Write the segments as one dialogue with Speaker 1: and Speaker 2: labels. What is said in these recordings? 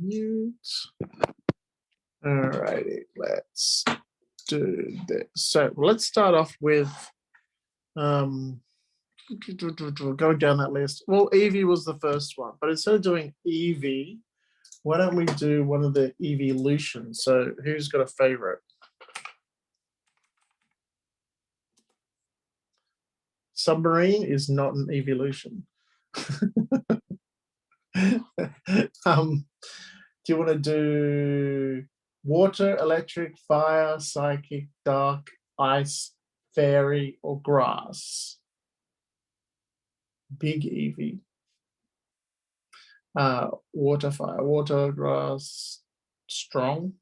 Speaker 1: Mute. All righty, let's do this. So let's start off with going down that list. Well, Eevee was the first one, but instead of doing Eevee, why don't we do one of the evolutions? So who's got a favorite? Submarine is not an evolution. Do you want to do water, electric, fire, psychic, dark, ice, fairy, or grass? Big Eevee. Water, fire, water, grass, strong.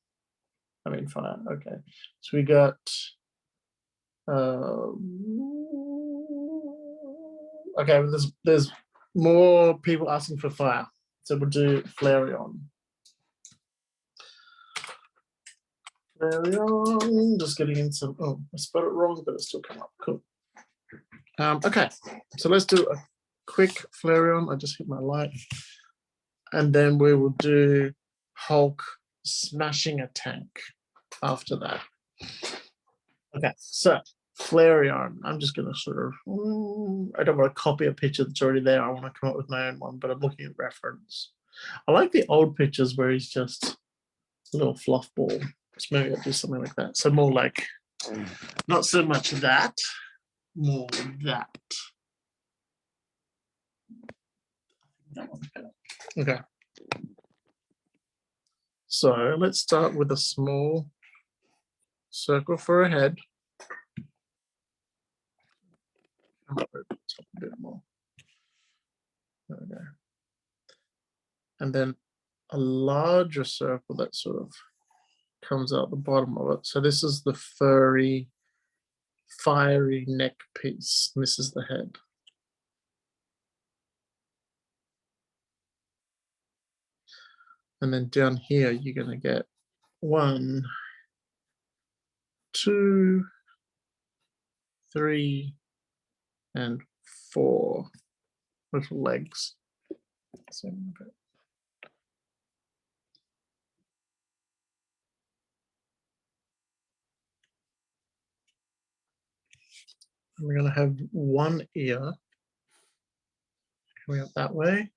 Speaker 1: I mean fire. Okay. So we got okay, there's more people asking for fire. So we'll do Flareon. Flareon, just getting in some, oh, I spelled it wrong, but it still come up, cool. Okay, so let's do a quick Flareon. I just hit my light. And then we will do Hulk smashing a tank after that. Okay, so Flareon, I'm just gonna sort of, I don't want to copy a picture that's already there. I want to come up with my own one, but I'm looking at reference. I like the old pictures where he's just a little fluff ball. So maybe I'll do something like that. So more like, not so much that, more that. That one's better. Okay. So let's start with a small circle for a head. A bit more. There we go. And then a larger circle that sort of comes out the bottom of it. So this is the furry, fiery neck piece. And this is the head. And then down here, you're going to get 1, 2, 3, and 4 little legs. So we're going to have one ear coming up that way,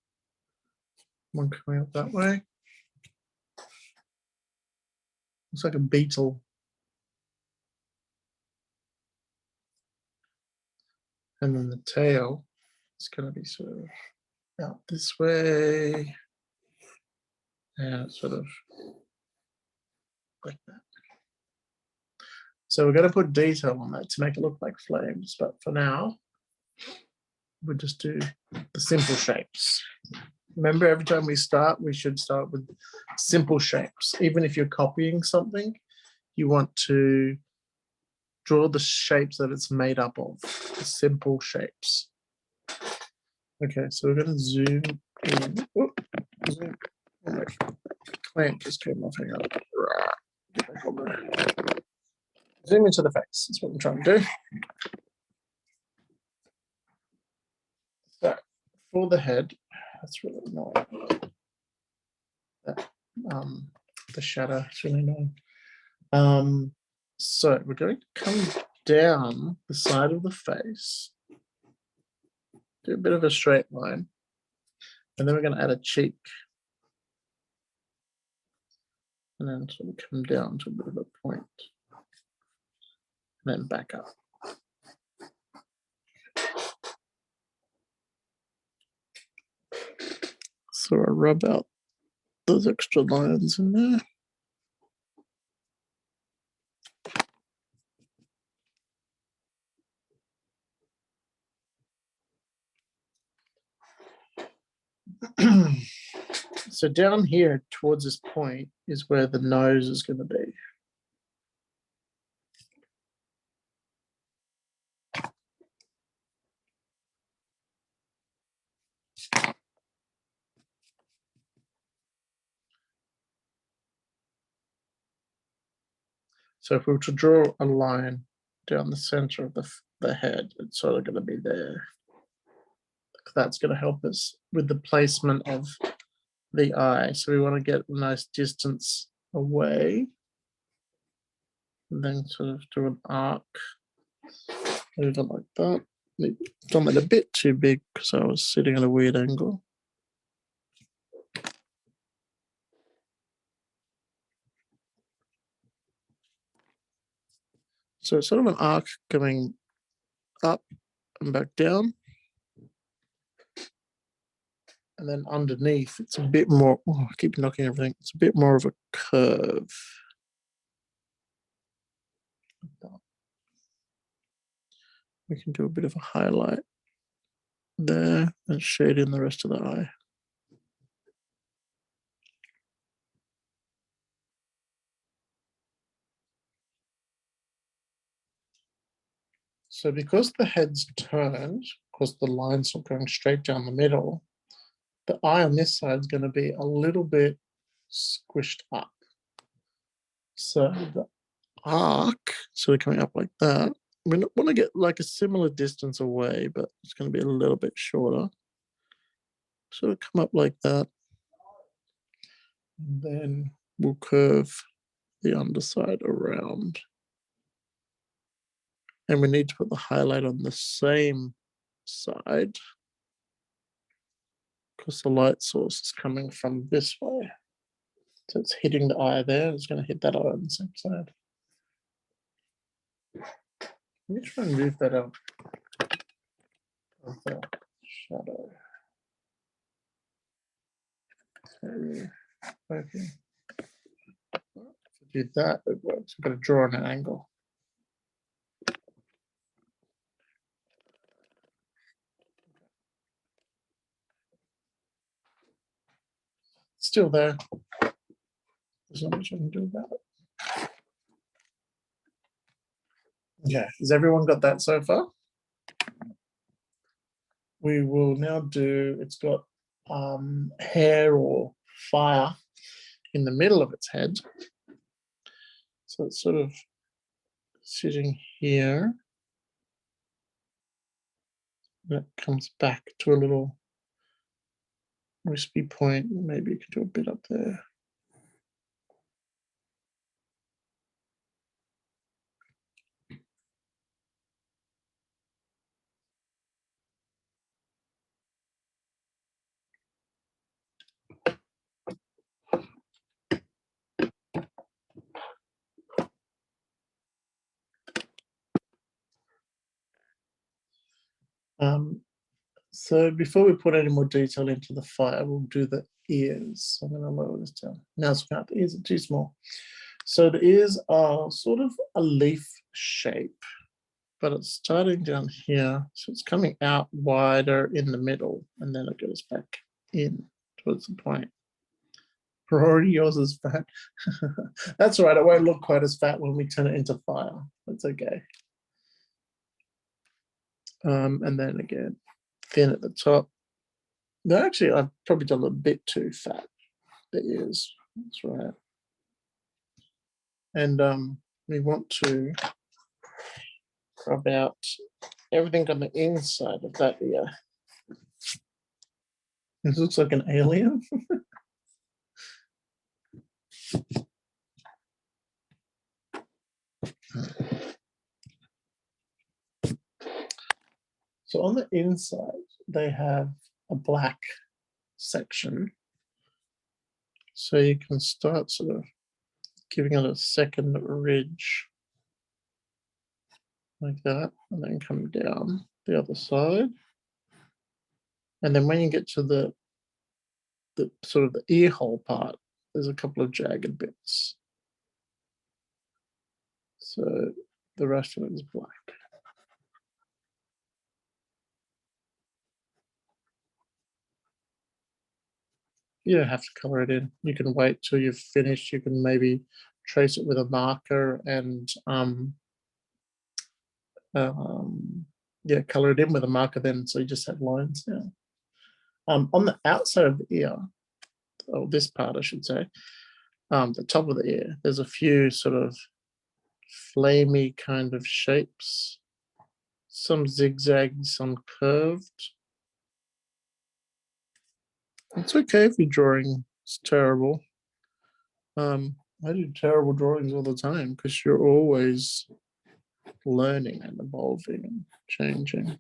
Speaker 1: one coming up that way. Looks like a beetle. And then the tail is going to be sort of out this way and sort of like that. So we're going to put detail on that to make it look like flames, but for now, we'll just do the simple shapes. Remember, every time we start, we should start with simple shapes. Even if you're copying something, you want to draw the shapes that it's made up of, the simple shapes. Okay, so we're going to zoom in. Whoop, zoom. Oh, my clamp just came off. Hang on. Get back on there. Zoom into the face. That's what I'm trying to do. So for the head, that's really annoying. The shadow is really annoying. So we're going to come down the side of the face, do a bit of a straight line, and then we're going to add a cheek. And then sort of come down to a bit of a point. And then back up. So I rub out those extra lines in there. So down here towards this point is where the nose is going to be. So if we were to draw a line down the center of the head, it's sort of going to be there. That's going to help us with the placement of the eye. So we want to get a nice distance away. And then sort of do an arc over like that. Done it a bit too big because I was sitting at a weird angle. So it's sort of an arc going up and back down. And then underneath, it's a bit more, oh, I keep knocking everything. It's a bit more of a curve. We can do a bit of a highlight there and shade in the rest of the eye. So because the head's turned, because the line's not going straight down the middle, the eye on this side is going to be a little bit squished up. So the arc, sort of coming up like that, we want to get like a similar distance away, but it's going to be a little bit shorter. Sort of come up like that. And then we'll curve the underside around. And we need to put the highlight on the same side because the light source is coming from this way. So it's hitting the eye there. It's going to hit that eye on the same side. Let me try and move that out of the shadow. Okay. If I do that, it works. I've got to draw on an angle. Still there. There's not much I can do about it. Okay, has everyone got that so far? We will now do, it's got hair or fire in the middle of its head. So it's sort of sitting here. That comes back to a little wispy point. Maybe you could do a bit up there. So before we put any more detail into the fire, we'll do the ears. So I'm going to lower this down. Now it's got the ears are too small. So the ears are sort of a leaf shape, but it's starting down here. So it's coming out wider in the middle, and then it goes back in towards the point. Rory, yours is fat. That's all right. It won't look quite as fat when we turn it into fire. That's okay. And then again, thin at the top. No, actually, I've probably done a bit too fat. The ears. That's right. And we want to rub out everything on the inside of that ear. This looks like an alien. So on the inside, they have a black section. So you can start sort of giving it a second ridge like that, and then come down the other side. And then when you get to the sort of the ear hole part, there's a couple of jagged bits. So the rest of it is black. You don't have to color it in. You can wait till you've finished. You can maybe trace it with a marker and yeah, color it in with a marker then, so you just have lines now. On the outside of the ear, or this part I should say, the top of the ear, there's a few sort of flamey kind of shapes, some zigzag, some curved. It's okay if your drawing is terrible. I do terrible drawings all the time because you're always learning and evolving and changing.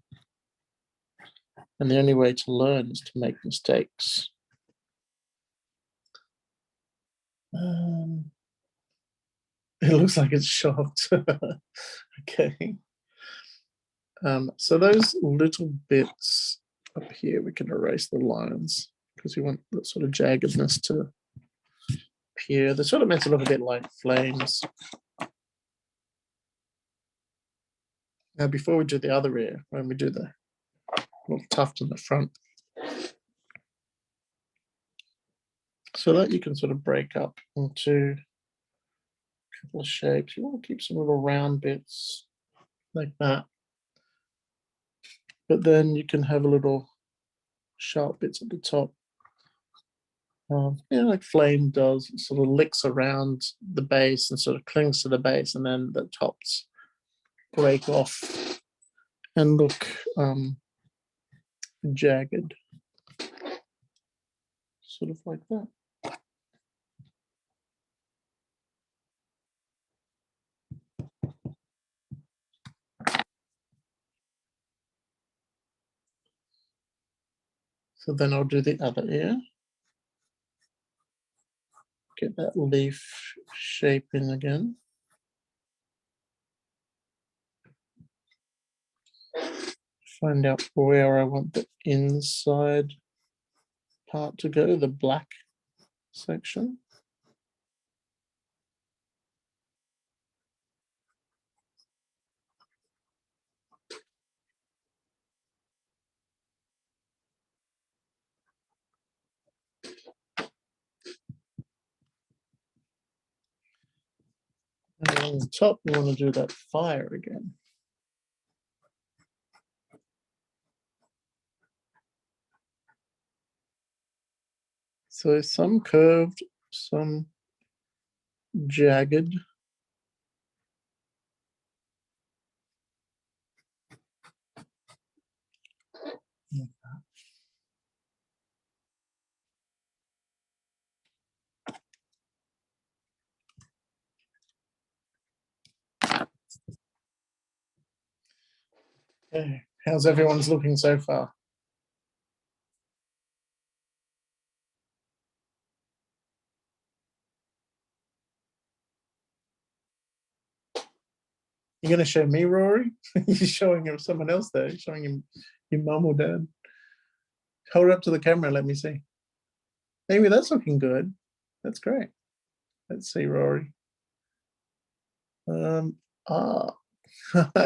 Speaker 1: And the only way to learn is to make mistakes. It looks like it's shocked. Okay. So those little bits up here, we can erase the lines because we want that sort of jaggedness to appear. They're sort of meant to look a bit like flames. Now, before we do the other ear, when we do the little tuft in the front, so that you can sort of break up into a couple of shapes. You want to keep some little round bits like that. But then you can have a little sharp bits at the top. Like flame does, it sort of licks around the base and sort of clings to the base, and then the tops break off and look jagged, sort of like that. So then I'll do the other ear. Get that leaf shape in again. Find out where I want the inside part to go, the black section. And on the top, we want to do that fire again. So some curved, some jagged. Okay, how's everyone's looking so far? You're going to show me, Rory? You're showing him someone else there. You're showing him your mum or dad. Hold it up to the camera and let me see. Maybe that's looking good. That's great. Let's see, Rory.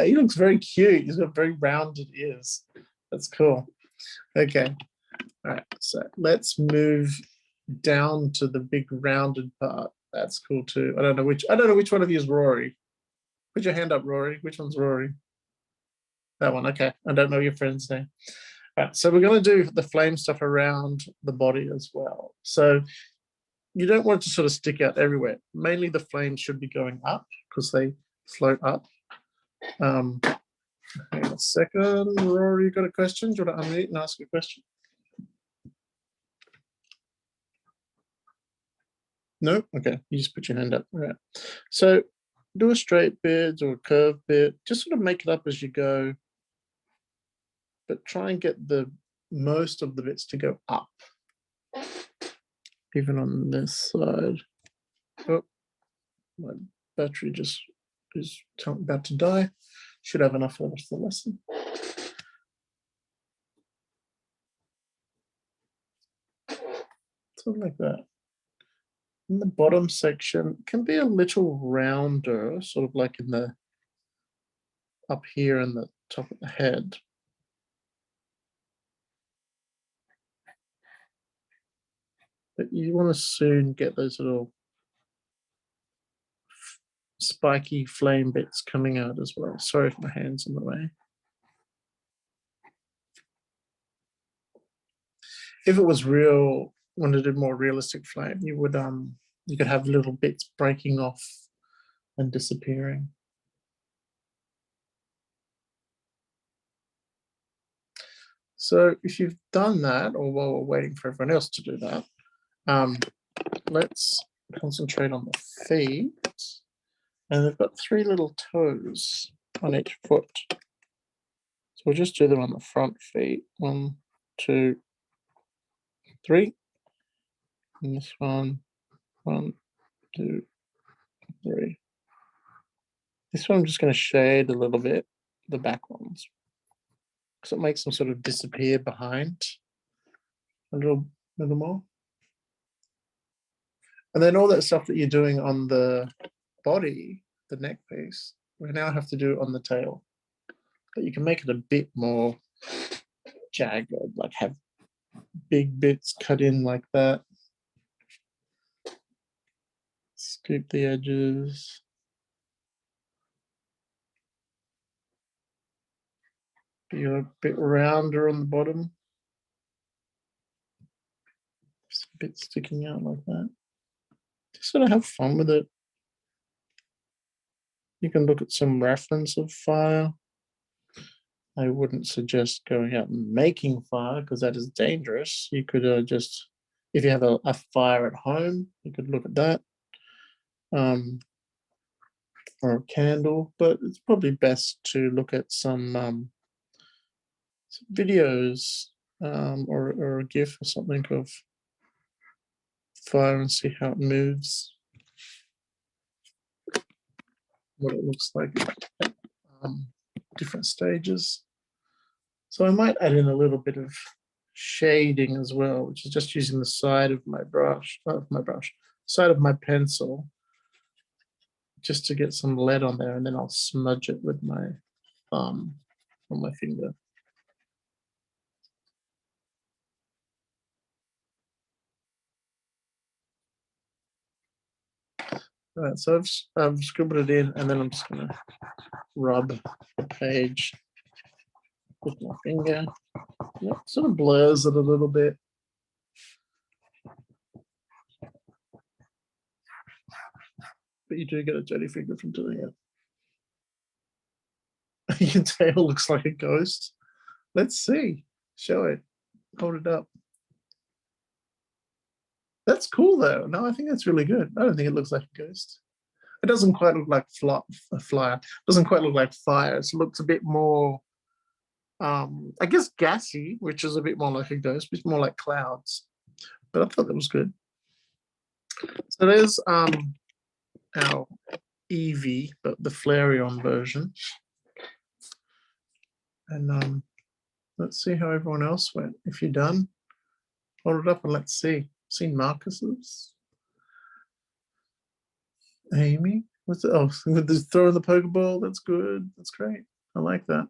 Speaker 1: He looks very cute. He's got very rounded ears. That's cool. Okay. All right. So let's move down to the big rounded part. That's cool too. I don't know which one of you is Rory. Put your hand up, Rory. Which one's Rory? That one. Okay. I don't know your friend's name. All right. So we're going to do the flame stuff around the body as well. So you don't want it to sort of stick out everywhere. Mainly the flames should be going up because they float up. Hang on a second. Rory, you got a question? Do you want to unmute and ask a question? No? Okay. You just put your hand up. All right. So do a straight bit or a curved bit. Just sort of make it up as you go. But try and get the most of the bits to go up. Even on this side. Oh, my battery just is about to die. Should have enough for the rest of the lesson. Something like that. In the bottom section can be a little rounder, sort of like in the up here in the top of the head. But you want to soon get those little spiky flame bits coming out as well. Sorry if my hand's in the way. If it was real, when it did more realistic flame, you would you could have little bits breaking off and disappearing. So if you've done that, or while we're waiting for everyone else to do that, let's concentrate on the feet. And they've got 3 little toes on each foot. So we'll just do them on the front feet. 1, 2, 3. And this one, 1, 2, 3. This one I'm just going to shade a little bit, the back ones, because it makes them sort of disappear behind a little more. And then all that stuff that you're doing on the body, the neck piece, we now have to do on the tail. But you can make it a bit more jagged, like have big bits cut in like that. Scoop the edges. Be a bit rounder on the bottom. Just a bit sticking out like that. Just sort of have fun with it. You can look at some reference of fire. I wouldn't suggest going out and making fire because that is dangerous. You could just, if you have a fire at home, you could look at that. Or a candle, but it's probably best to look at some videos or a GIF or something of fire and see how it moves, what it looks like at different stages. So I might add in a little bit of shading as well, which is just using the side of my brush, side of my pencil, just to get some lead on there, and then I'll smudge it with my thumb on my finger. All right, so I've scribbled it in, and then I'm just going to rub the page with my finger. Yep, sort of blurs it a little bit. But you do get a dirty finger from doing it. Your tail looks like a ghost. Let's see. Show it. Hold it up. That's cool, though. No, I think that's really good. I don't think it looks like a ghost. It doesn't quite look like a flyer. It doesn't quite look like fire. It looks a bit more, I guess, gassy, which is a bit more like a ghost, but it's more like clouds. But I thought that was good. So there's our Eevee, but the Flareon version. And let's see how everyone else went. If you're done, hold it up and let's see. Seen Marcus's? Amy? What's it? Oh, with the throwing the Pokeball. That's good. That's great. I like that.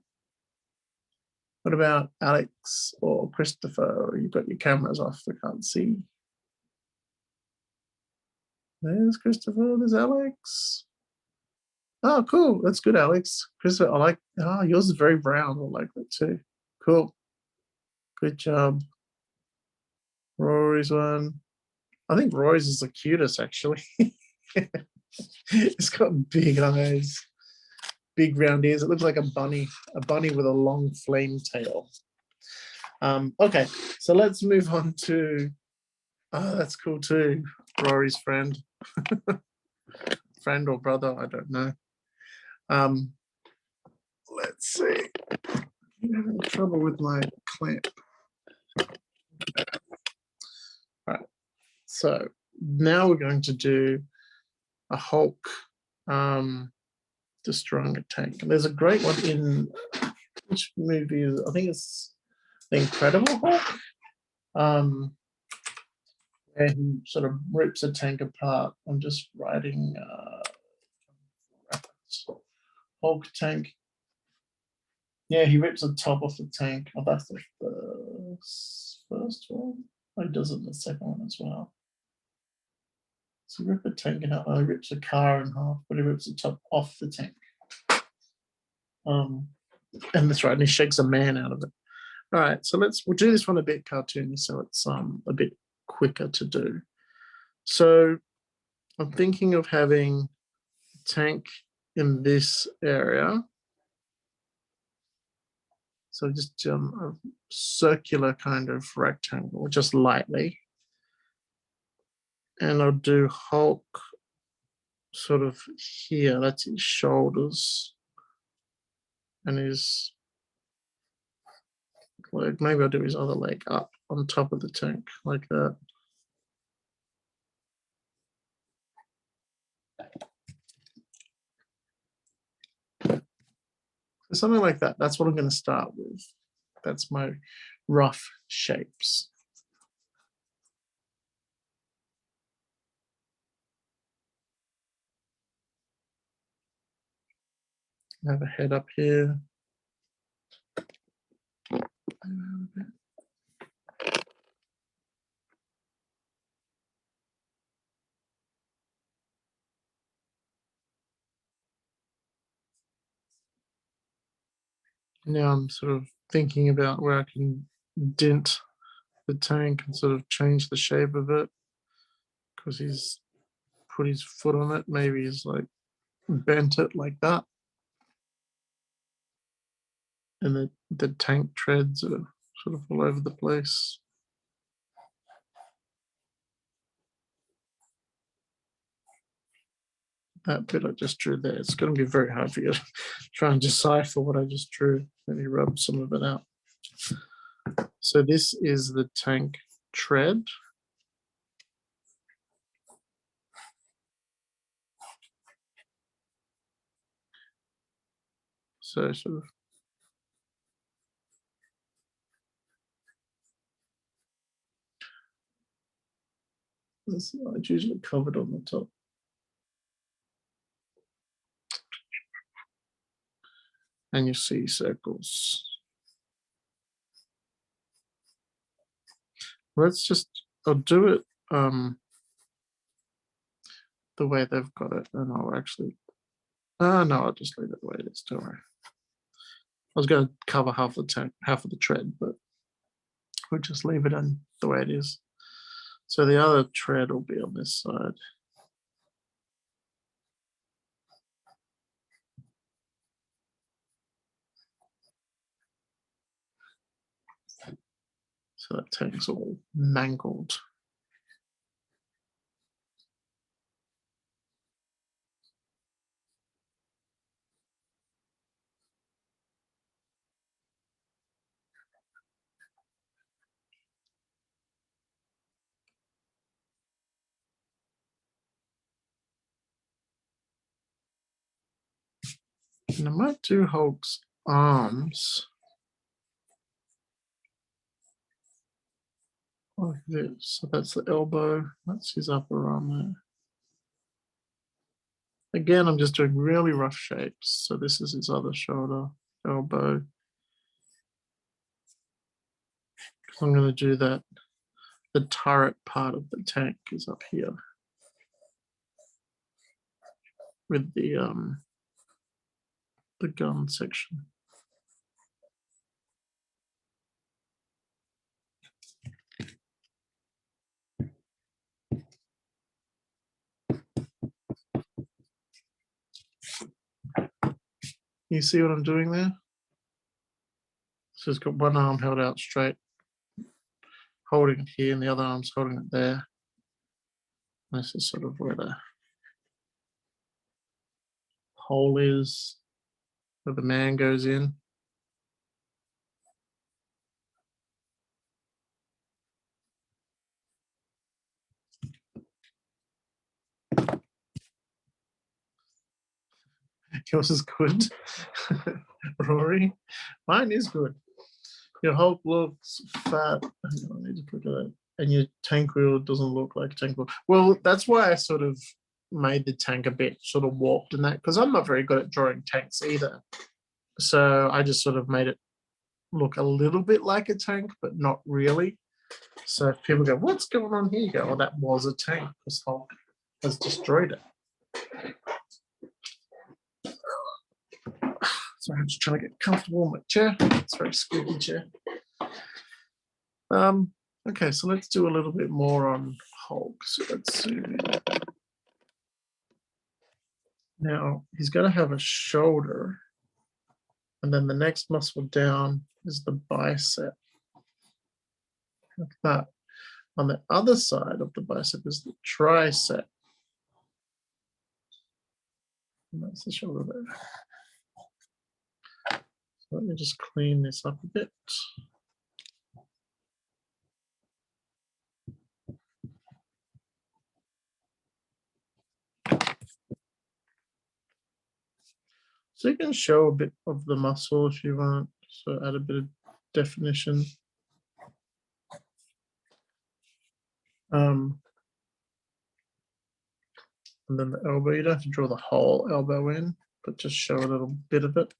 Speaker 1: What about Alex or Christopher? You've got your cameras off. I can't see. There's Christopher. There's Alex. Oh, cool. That's good, Alex. Christopher, I like. Oh, yours is very brown. I like that too. Cool. Good job. Rory's one. I think Rory's is the cutest, actually. It's got big eyes, big round ears. It looks like a bunny with a long flame tail. Okay, so let's move on to, oh, that's cool too. Rory's friend. Friend or brother, I don't know. Let's see. I'm having trouble with my clamp. All right, so now we're going to do a Hulk destroying a tank. And there's a great one in, which movie is, I think it's The Incredible Hulk, where he sort of rips a tank apart. I'm just writing Hulk tank. Yeah, he rips the top off the tank. Oh, that's the first one. Oh, he does it in the second one as well. So he rips a tank in half. He rips a car in half, but he rips the top off the tank. And that's right, and he shakes a man out of it. All right, so we'll do this one a bit cartoony, so it's a bit quicker to do. So I'm thinking of having a tank in this area. So just a circular kind of rectangle, just lightly. And I'll do Hulk sort of here. That's his shoulders and his leg. Maybe I'll do his other leg up on top of the tank like that. So something like that. That's what I'm going to start with. That's my rough shapes. I have a head up here. Now I'm sort of thinking about where I can dent the tank and sort of change the shape of it, because he's put his foot on it. Maybe he's like bent it like that. And the tank treads are sort of all over the place. That bit I just drew there, it's going to be very hard for you to try and decipher what I just drew. Let me rub some of it out. So this is the tank tread. So sort of this, it's usually covered on the top. And you see circles. Let's just, I'll do it the way they've got it, and I'll actually, no, I'll just leave it the way it is, don't worry. I was going to cover half the tank, half of the tread, but we'll just leave it in the way it is. So the other tread will be on this side. So that tank's all mangled. And I might do Hulk's arms like this. So that's the elbow, that's his upper arm there. Again, I'm just doing really rough shapes. So this is his other shoulder, elbow. I'm going to do that. The turret part of the tank is up here with the gun section. You see what I'm doing there? So it's got one arm held out straight, holding it here, and the other arm's holding it there. This is sort of where the hole is, where the man goes in. Yours is good, Rory. Mine is good. Your Hulk looks fat. Hang on, I need to put that. And your tank wheel doesn't look like a tank wheel. Well, that's why I sort of made the tank a bit sort of warped in that, because I'm not very good at drawing tanks either. So I just sort of made it look a little bit like a tank, but not really. So if people go, what's going on here? You go, oh, that was a tank because Hulk has destroyed it. So I'm just trying to get comfortable in my chair. It's a very squeaky chair. Okay, so let's do a little bit more on Hulk. So let's see. Now he's got to have a shoulder And then the next muscle down is the bicep, like that. On the other side of the bicep is the tricep. And that's the shoulder there. So let me just clean this up a bit. So you can show a bit of the muscle if you want, so add a bit of definition. And then the elbow, you don't have to draw the whole elbow in, but just show a little bit of it.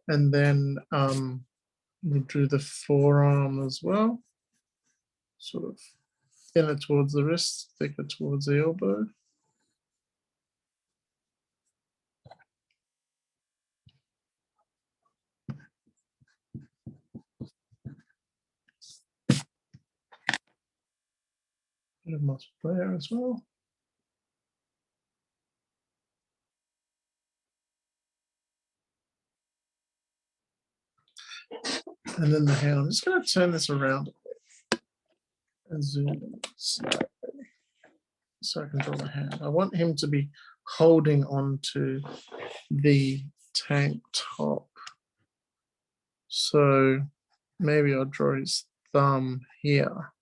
Speaker 1: And then we drew the forearm as well, sort of thinner towards the wrist, thicker towards the elbow. Bit of muscle there as well. And then the hand, I'm just going to turn this around and zoom in slightly so I can draw the hand. I want him to be holding onto the tank top. So maybe I'll draw his thumb here.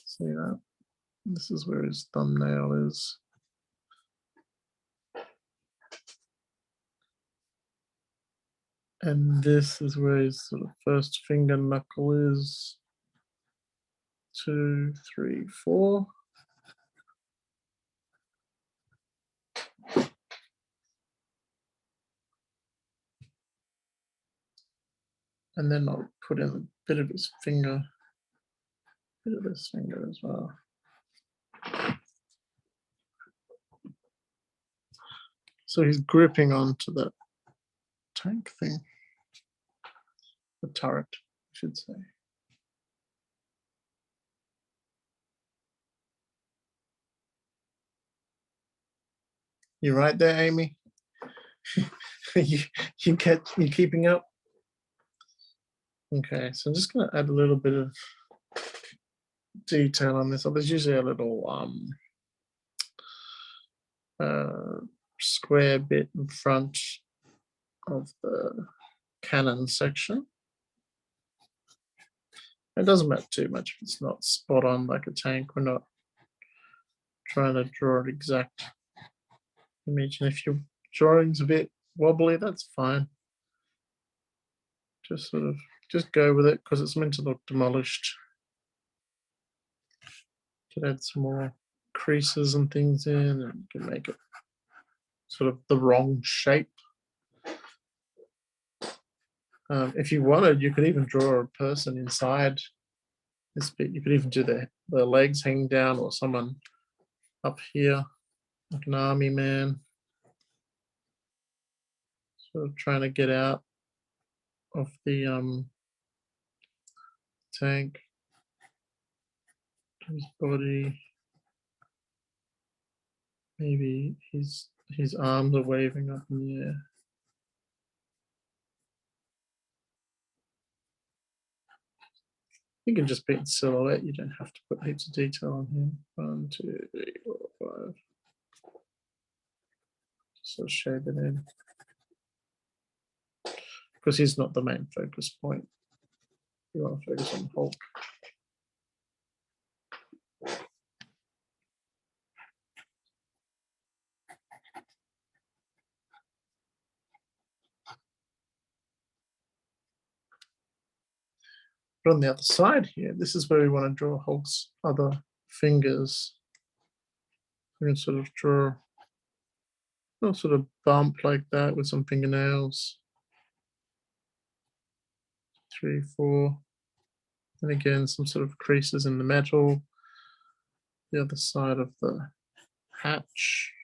Speaker 1: See that? This is where his thumbnail is. And this is where his sort of first finger knuckle is. 2, 3, 4. And then I'll put in a bit of his finger, bit of this finger as well. So he's gripping onto that tank thing, the turret, I should say. You right there, Amy? you keeping up? Okay, so I'm just going to add a little bit of detail on this. Oh, there's usually a little square bit in front of the cannon section. It doesn't matter too much if it's not spot on like a tank. We're not trying to draw an exact image. And if your drawing's a bit wobbly, that's fine. Just sort of go with it because it's meant to look demolished. You can add some more creases and things in, and you can make it sort of the wrong shape. If you wanted, you could even draw a person inside this bit. You could even do the legs hanging down, or someone up here, like an army man, sort of trying to get out of the tank. His body, maybe his arms are waving up in the air. You can just paint silhouette. You don't have to put heaps of detail on him. 1, 2, 3, 4, 5. Just sort of shade it in, because he's not the main focus point. You want to focus on Hulk. But on the other side here, this is where we want to draw Hulk's other fingers. We can sort of draw a sort of bump like that with some fingernails. 3, 4. And again, some sort of creases in the metal. The other side of the hatch.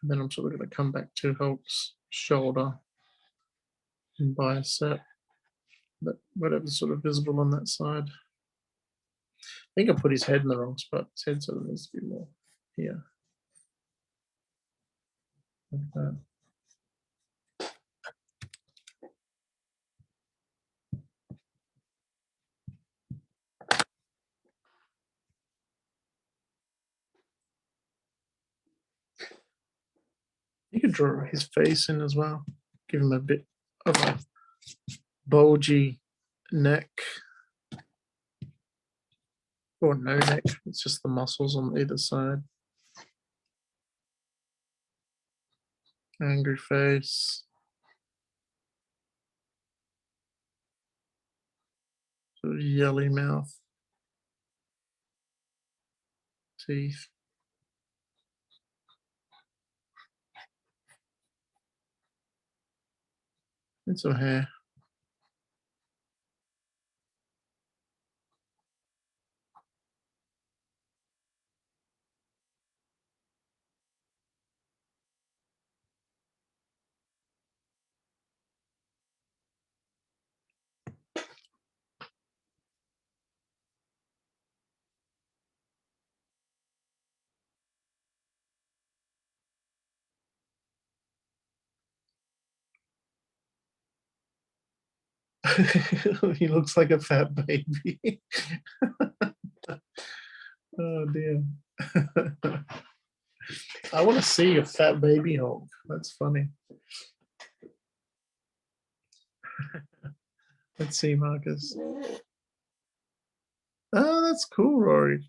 Speaker 1: And then I'm sort of going to come back to Hulk's shoulder and bicep, but whatever's sort of visible on that side. I think I put his head in the wrong spot. His head sort of needs to be more here. Like that. You could draw his face in as well. Give him a bit of a bulgy neck. Or no neck. It's just the muscles on either side. Angry face. Sort of yelly mouth. Teeth. And some hair. He looks like a fat baby. Oh dear. I want to see a fat baby Hulk. That's funny. Let's see, Marcus. Oh, that's cool, Rory.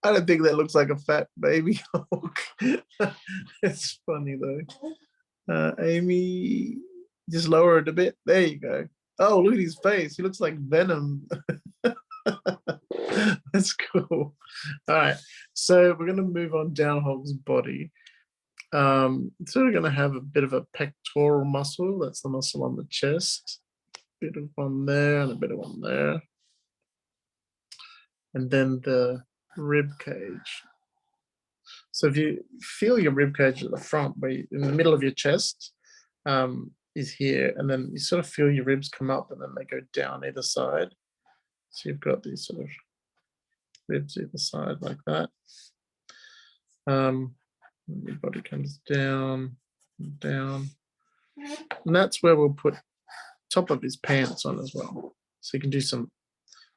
Speaker 1: I don't think that looks like a fat baby Hulk. It's funny though. Amy, just lower it a bit. There you go. Oh, look at his face. He looks like Venom. That's cool. All right. So we're going to move on down Hulk's body. So we're going to have a bit of a pectoral muscle. That's the muscle on the chest. A bit of one there and a bit of one there. And then the rib cage. So if you feel your rib cage at the front, where in the middle of your chest is here, and then you sort of feel your ribs come up and then they go down either side. So you've got these sort of ribs either side like that. Your body comes down, down. And that's where we'll put top of his pants on as well. So you can do some,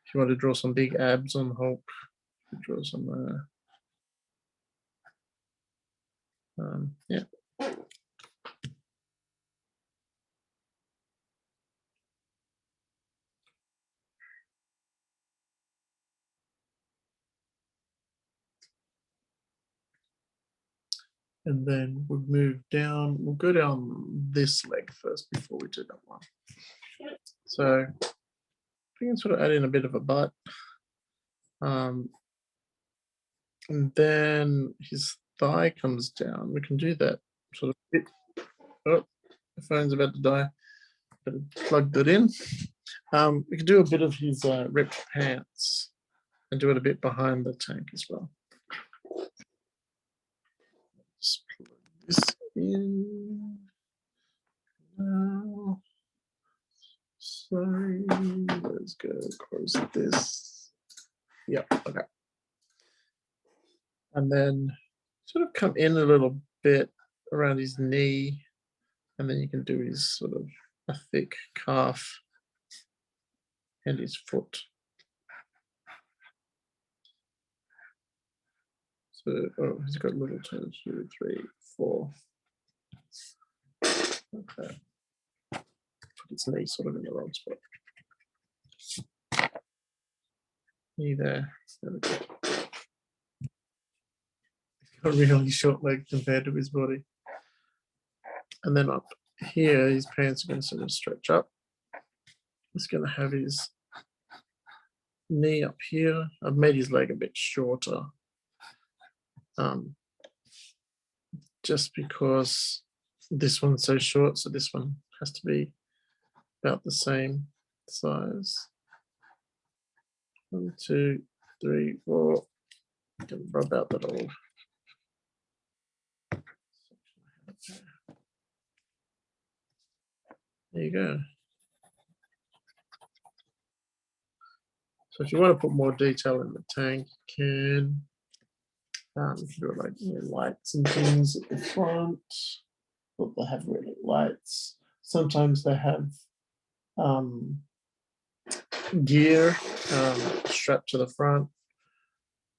Speaker 1: if you want to draw some big abs on Hulk, you draw some there. Yeah. And then we'll move down, we'll go down this leg first before we do that one. So we can sort of add in a bit of a butt. And then his thigh comes down. We can do that sort of bit. Oh, the phone's about to die. Better plug that in. We can do a bit of his ripped pants and do it a bit behind the tank as well. Just plug this in now. Sorry, let's go close this. Yep, okay. And then sort of come in a little bit around his knee, and then you can do his sort of a thick calf and his foot. So, oh, he's got little toes, 2, 3, 4. Okay. Put his knee sort of in the wrong spot. Knee there. There we go. He's got really short legs compared to his body. And then up here, his pants are going to sort of stretch up. He's going to have his knee up here. I've made his leg a bit shorter. Just because this one's so short, so this one has to be about the same size. 1, 2, 3, 4. Can rub out that old There you go. So if you want to put more detail in the tank, you can do it like lights and things at the front. But they have really lights. Sometimes they have gear strapped to the front,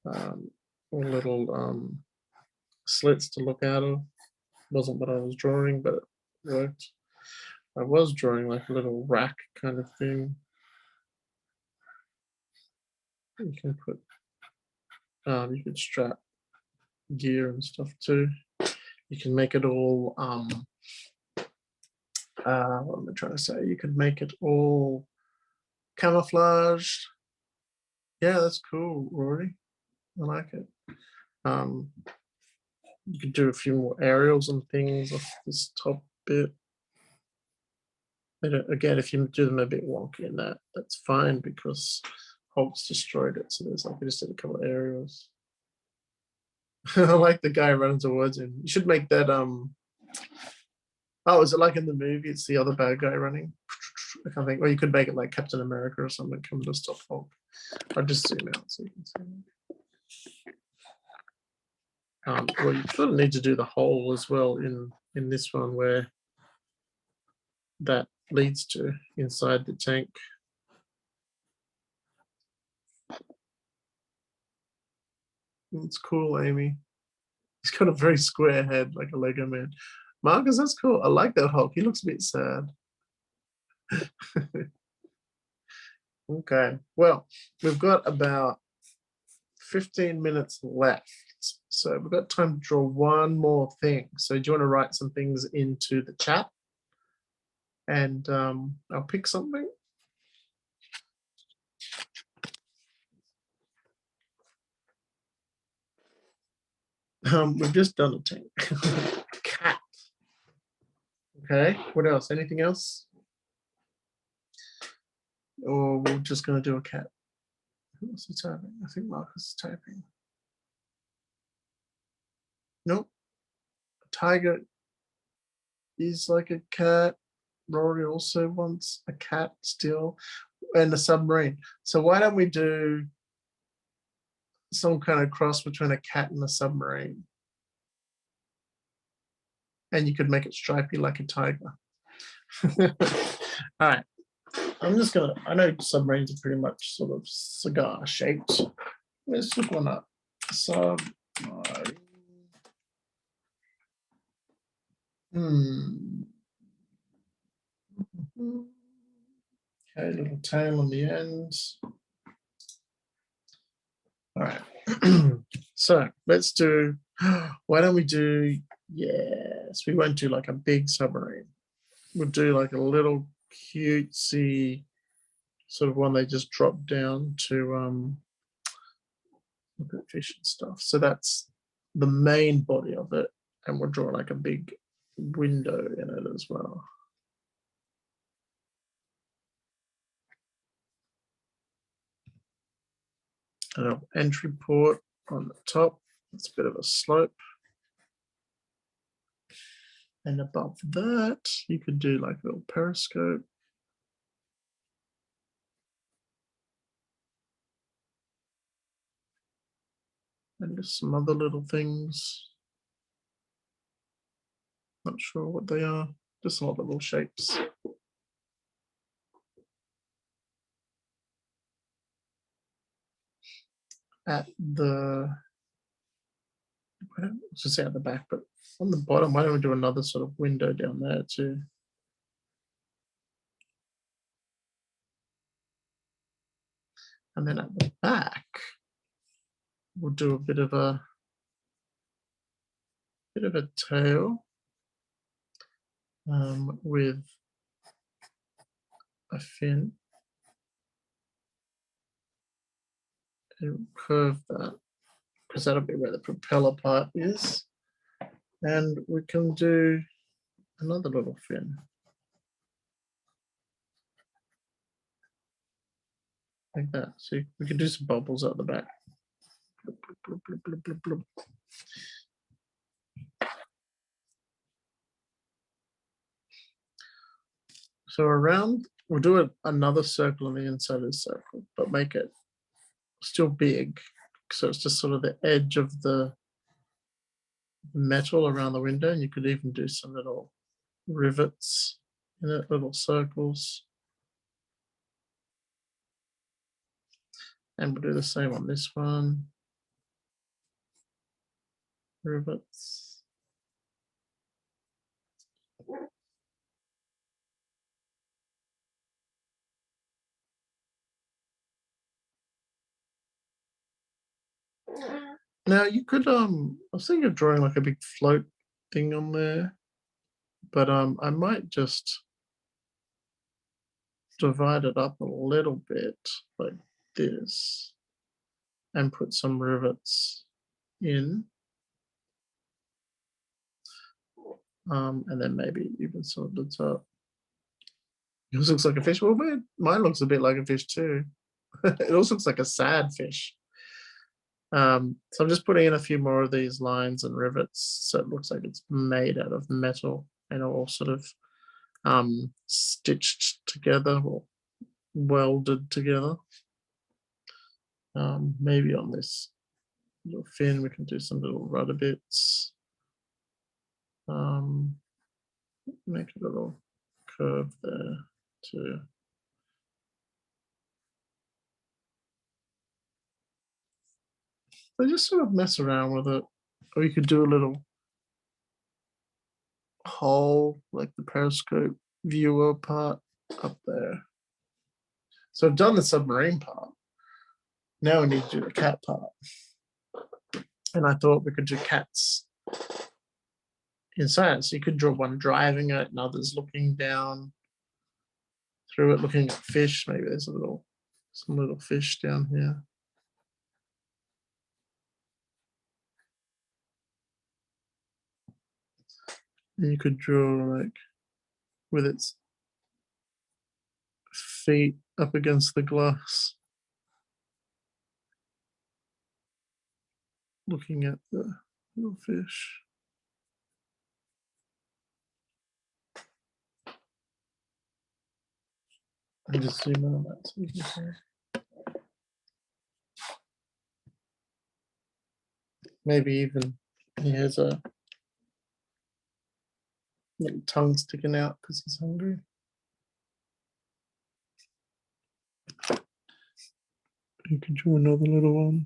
Speaker 1: or little slits to look out of. Wasn't what I was drawing, but it worked. I was drawing like a little rack kind of thing. You can put, you can strap gear and stuff too. You can make it all, what am I trying to say? You could make it all camouflaged. Yeah, that's cool, Rory. I like it. You could do a few more aerials and things off this top bit. Again, if you do them a bit wonky in that, that's fine because Hulk's destroyed it. So there's like, I just did a couple of aerials. I like the guy running towards him. You should make that, oh, is it like in the movie? It's the other bad guy running. I can't think. Or you could make it like Captain America or something coming to stop Hulk. I'll just zoom out so you can see. Well, you sort of need to do the hole as well in this one where that leads to inside the tank. It's cool, Amy. He's got a very square head, like a Lego man. Marcus, that's cool. I like that Hulk. He looks a bit sad. Okay, well, we've got about 15 minutes left. So we've got time to draw one more thing. So do you want to write some things into the chat? And I'll pick something. We've just done a tank. Cat. Okay, what else? Anything else? Or we're just going to do a cat? Who else is typing? I think Marcus is typing. Nope. A tiger is like a cat. Rory also wants a cat still, and a submarine. So why don't we do some kind of cross between a cat and a submarine? And you could make it stripy like a tiger. All right. I'm just gonna, I know submarines are pretty much sort of cigar shaped. Let's look one up. Submarine. Okay, little tail on the end. All right. So let's do, why don't we do, yes, we won't do like a big submarine. We'll do like a little cutesy sort of one they just drop down to look at fish and stuff. So that's the main body of it, and we'll draw like a big window in it as well. An entry port on the top. It's a bit of a slope. And above that, you could do like a little periscope. And just some other little things. Not sure what they are, just some other little shapes. At the, I don't just say at the back, but on the bottom, why don't we do another sort of window down there too? And then at the back, we'll do a bit of a tail with a fin. And curve that because that'll be where the propeller part is. And we can do another little fin. Like that. So we can do some bubbles at the back. Bloop, bloop, bloop, bloop, bloop. So around, we'll do another circle on the inside of the circle, but make it still big. So it's just sort of the edge of the metal around the window. And you could even do some little rivets in it, little circles. And we'll do the same on this one. Rivets. Now you could I was thinking of drawing like a big float thing on there, but I might just divide it up a little bit like this and put some rivets in. And then maybe even some of the top. Yours looks like a fish. Well, mine looks a bit like a fish too. It also looks like a sad fish. So I'm just putting in a few more of these lines and rivets so it looks like it's made out of metal and all sort of stitched together or welded together. Maybe on this little fin we can do some little rudder bits. Make a little curve there too. So just sort of mess around with it. Or you could do a little hole like the periscope viewer part up there. So I've done the submarine part. Now we need to do the cat part. And I thought we could do cats inside. So you could draw one driving it and others looking down through it, looking at fish. Maybe there's some little fish down here. And you could draw like with its feet up against the glass, looking at the little fish. And just zoom in on that so you can see. Maybe even he has a little tongue sticking out because he's hungry. You could draw another little one.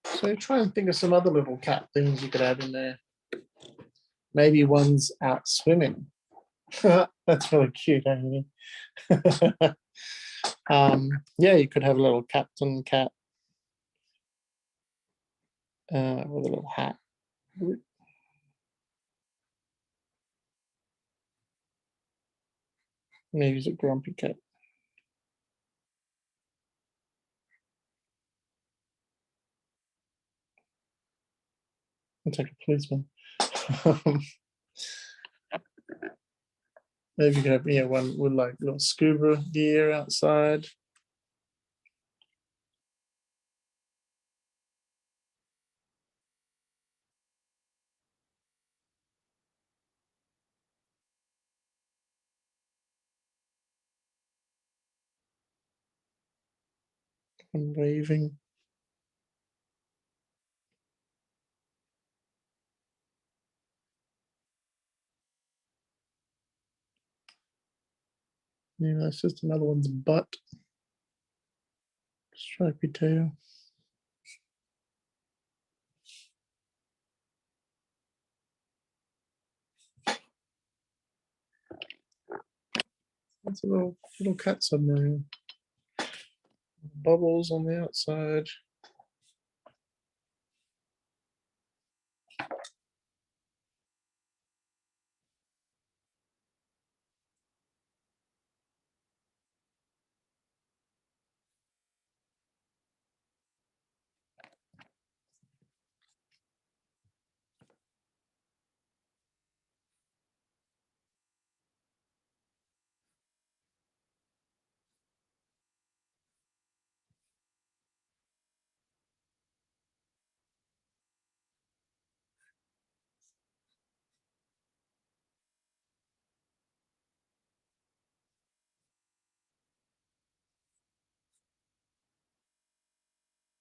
Speaker 1: So try and think of some other little cat things you could add in there. Maybe one's out swimming. That's really cute, Amy. Yeah, you could have a little captain cat with a little hat. Maybe it's a grumpy cat. It's like a policeman. Maybe you could have one with like little scuba gear outside. And waving. Yeah, that's just another one's butt. Stripy tail. That's a little cat submarine. Bubbles on the outside.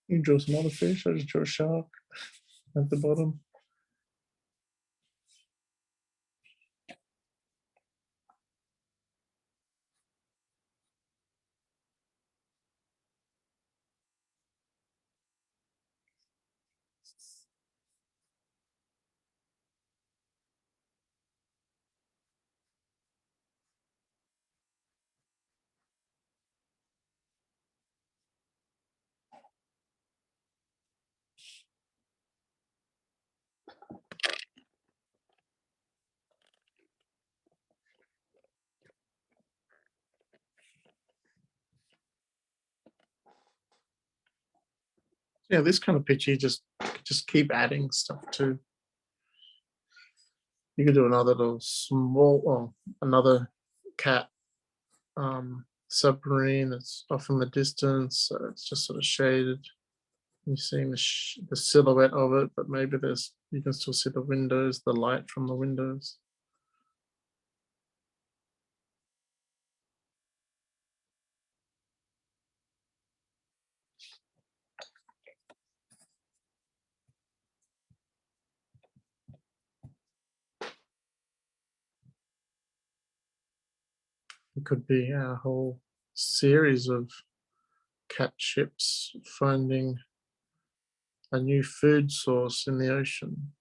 Speaker 1: You can draw some other fish. I just draw a shark at the bottom. Yeah, this kind of picture, you just keep adding stuff to. You could do another little small, another cat submarine that's off in the distance. So it's just sort of shaded. You're seeing the silhouette of it, but maybe you can still see the windows, the light from the windows. It could be a whole series of cat ships finding a new food source in the ocean.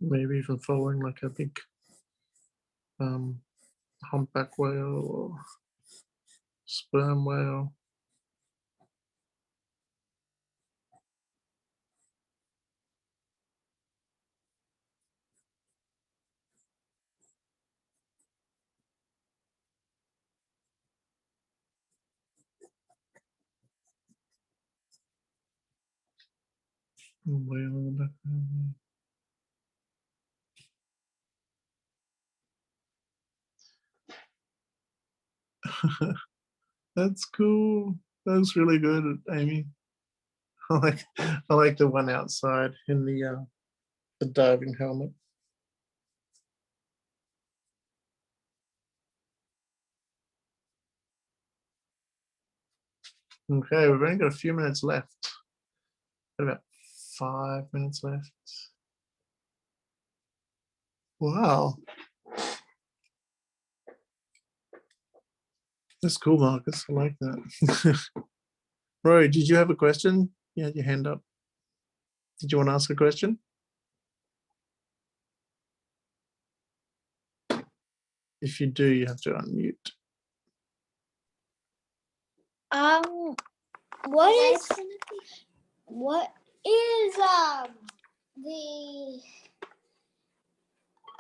Speaker 1: Maybe even following like a big humpback whale or sperm whale. Whale in the background. That's cool. That's really good, Amy. I like the one outside in the diving helmet. Okay, we've only got a few minutes left. Got about 5 minutes left. Wow. That's cool, Marcus. I like that. Roy, did you have a question? You had your hand up. Did you want to ask a question? If you do, you have to unmute.
Speaker 2: What is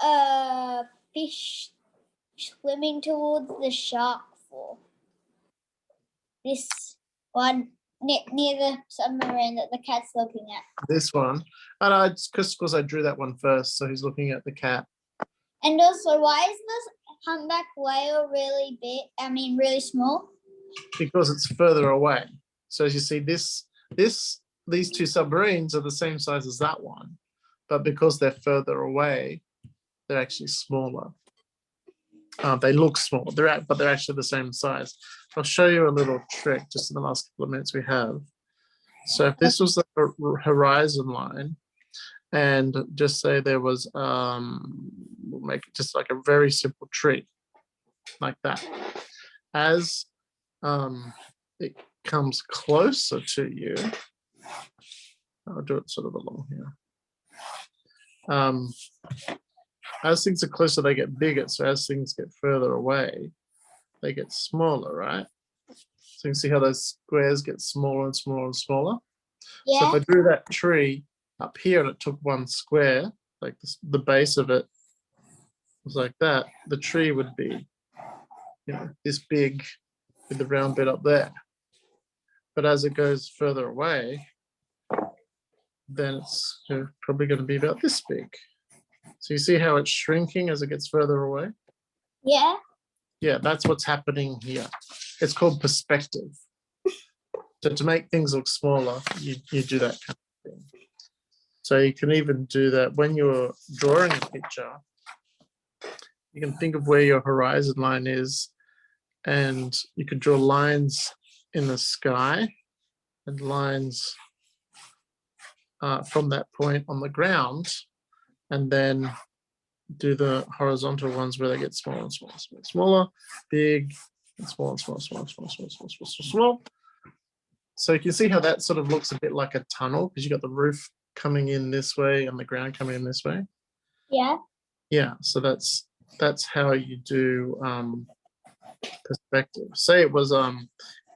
Speaker 2: the fish swimming towards the shark for? This one near the submarine that the cat's looking at.
Speaker 1: This one. And it's because I drew that one first, so he's looking at the cat.
Speaker 2: And also, why is this humpback whale really big? I mean, really small?
Speaker 1: Because it's further away. So as you see, these two submarines are the same size as that one, but because they're further away, they're actually smaller. They look small, but they're actually the same size. I'll show you a little trick just in the last couple of minutes we have. So if this was the horizon line, and just say there was, we'll make it just like a very simple tree, like that. As it comes closer to you, I'll do it sort of along here. As things are closer, they get bigger. So as things get further away, they get smaller, right? So you can see how those squares get smaller and smaller and smaller.
Speaker 2: Yeah.
Speaker 1: So if I drew that tree up here and it took one square, like this, the base of it was like that, the tree would be, this big with the round bit up there. But as it goes further away, then it's probably going to be about this big. So you see how it's shrinking as it gets further away?
Speaker 2: Yeah.
Speaker 1: Yeah, that's what's happening here. It's called perspective. So to make things look smaller, you do that kind of thing. So you can even do that when you're drawing a picture. You can think of where your horizon line is, and you could draw lines in the sky and lines from that point on the ground, and then do the horizontal ones where they get smaller and smaller, smaller, smaller, big, and small, and small, small, small, small, small, small, small, small. So you can see how that sort of looks a bit like a tunnel, because you've got the roof coming in this way and the ground coming in this way.
Speaker 2: Yeah.
Speaker 1: Yeah, so that's how you do perspective. Say it was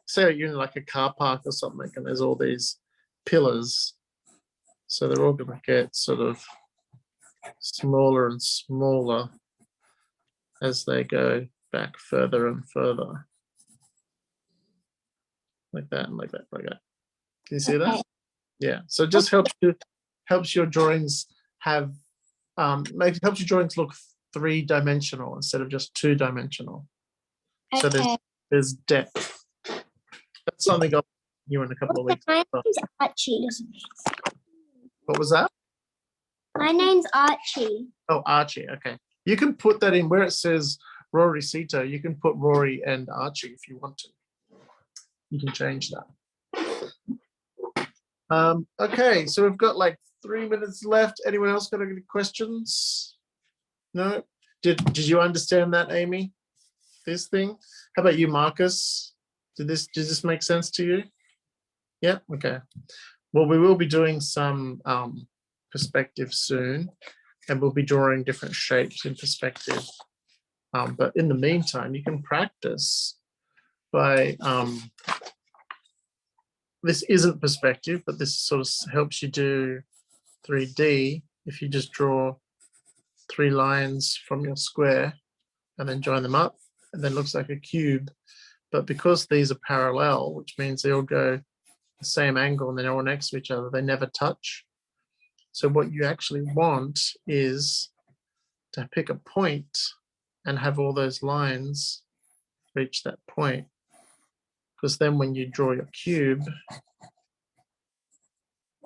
Speaker 1: say you're in like a car park or something, and there's all these pillars, so they're all going to get sort of smaller and smaller as they go back further and further, like that and like that, like that. Can you see that? Yeah. So it just helps your drawings have helps your drawings look 3-dimensional instead of just 2-dimensional. So there's depth. That's something I'll you in a couple of weeks.
Speaker 2: My name's Archie.
Speaker 1: What was that?
Speaker 2: My name's Archie.
Speaker 1: Oh, Archie. Okay. You can put that in where it says Rory Sito. You can put Rory and Archie if you want to. You can change that. Okay, so we've got like 3 minutes left. Anyone else got any questions? No? Did you understand that, Amy? This thing? How about you, Marcus? Does this make sense to you? Yeah, okay. Well, we will be doing some perspective soon, and we'll be drawing different shapes in perspective. But in the meantime, you can practice by this isn't perspective, but this sort of helps you do 3D. If you just draw 3 lines from your square and then join them up, and then looks like a cube. But because these are parallel, which means they all go the same angle and they're all next to each other, they never touch. So what you actually want is to pick a point and have all those lines reach that point. Because then when you draw your cube,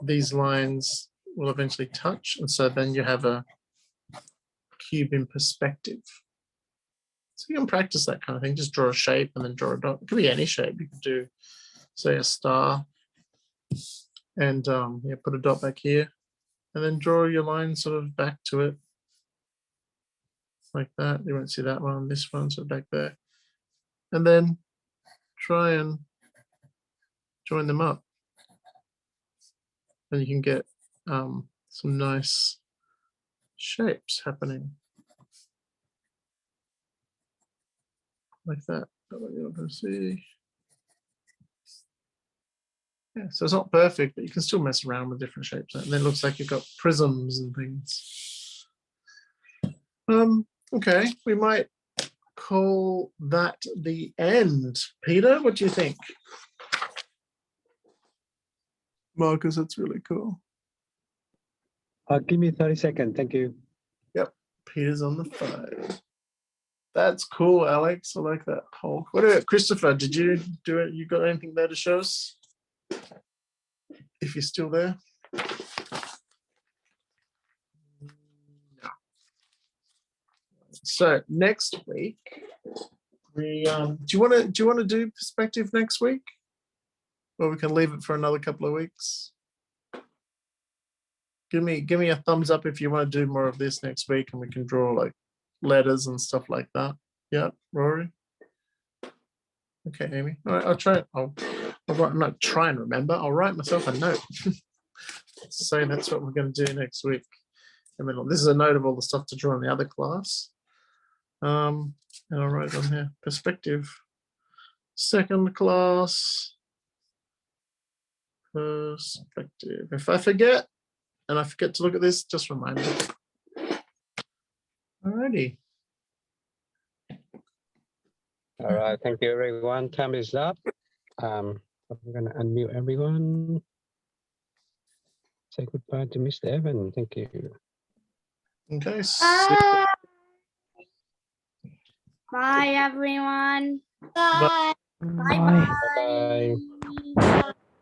Speaker 1: these lines will eventually touch. And so then you have a cube in perspective. So you can practice that kind of thing. Just draw a shape and then draw a dot. It could be any shape. You could do, say, a star and put a dot back here and then draw your line sort of back to it like that. You won't see that one, this one, so back there. And then try and join them up. And you can get some nice shapes happening. Like that. You're going to see. Yeah, so it's not perfect, but you can still mess around with different shapes. And then it looks like you've got prisms and things. Okay, we might call that the end. Peter, what do you think? Marcus, that's really cool.
Speaker 3: Give me 30 seconds. Thank you.
Speaker 1: Yep, Peter's on the phone. That's cool, Alex. I like that. Oh, what about Christopher? Did you do it? You got anything there to show us? If you're still there. No. So next week, we do you want to do perspective next week, or we can leave it for another couple of weeks? Give me a thumbs up if you want to do more of this next week, and we can draw like letters and stuff like that. Yeah, Rory. Okay, Amy. All right, I'll try. I'm not try and remember. I'll write myself a note. So that's what we're going to do next week. And then this is a note of all the stuff to draw in the other class. And I'll write on here. Perspective. Second class. Perspective. If I forget, and I forget to look at this, just remind me. Alrighty.
Speaker 3: All right. Thank you, everyone. Time is up. I'm going to unmute everyone. Say goodbye to Mr. Evan. Thank you.
Speaker 1: Okay.
Speaker 4: Bye, everyone.
Speaker 2: Bye.
Speaker 3: Bye-bye.
Speaker 4: Bye.